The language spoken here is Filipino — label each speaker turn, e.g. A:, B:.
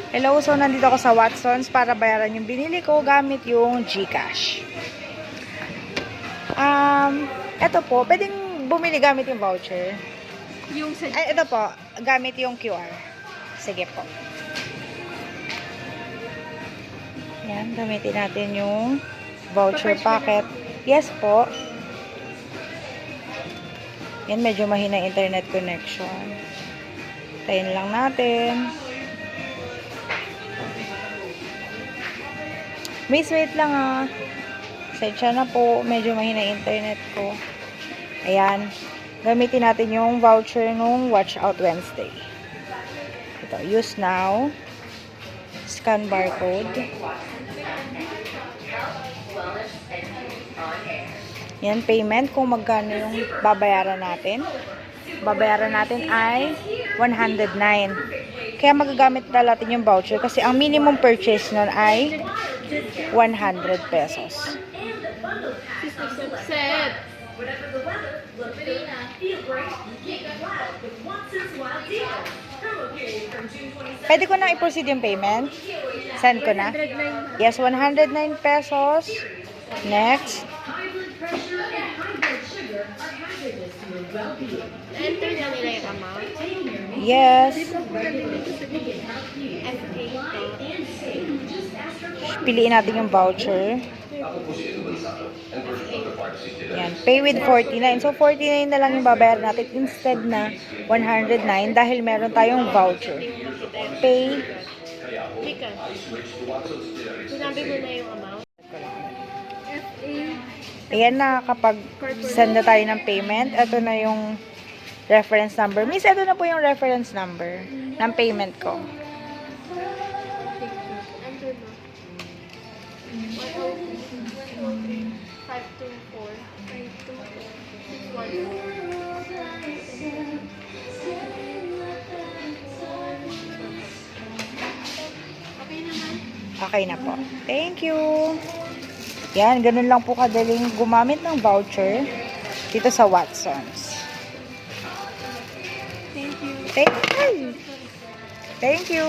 A: Hello, so nandito ako sa Watsons para bayaran yung binili ko gamit yung GCash. Ito po, pwedeng bumili gamit yung voucher. Ito po, gamit yung QR. Sige po. Yan, gamitin natin yung voucher packet. Yes po. Yan, medyo mahina internet connection. Tayin lang natin. Miss, wait lang ah. Sensya na po. Medyo mahina internet ko. Ayan. Gamitin natin yung voucher nung Watch Out Wednesday. Ito. Use now. Scan barcode. Yan. Payment. Kung magkano yung babayaran natin. Babayaran natin ay 109. Kaya magagamit na natin yung voucher kasi ang minimum purchase nun ay 100 pesos. Pwede ko na i-proceed yung payment? Send ko na? Yes, 109 pesos. Next.
B: Enter na nila yung amount?
A: Yes. Piliin natin yung voucher. Yan. Pay with 49. So, 49 na lang yung babayaran natin instead na 109 dahil meron tayong voucher. Pay.
B: Mika, sinabi mo na yung amount?
A: Ayan na, kapag send na tayo ng payment, ito na yung reference number. Miss, ito na po yung reference number ng payment ko.
B: Enter mo. 524-524-614.
A: Okay na po. Thank you. Yan, ganun lang po kadaling gumamit ng voucher dito sa Watsons.
B: Thank you.
A: Thank you.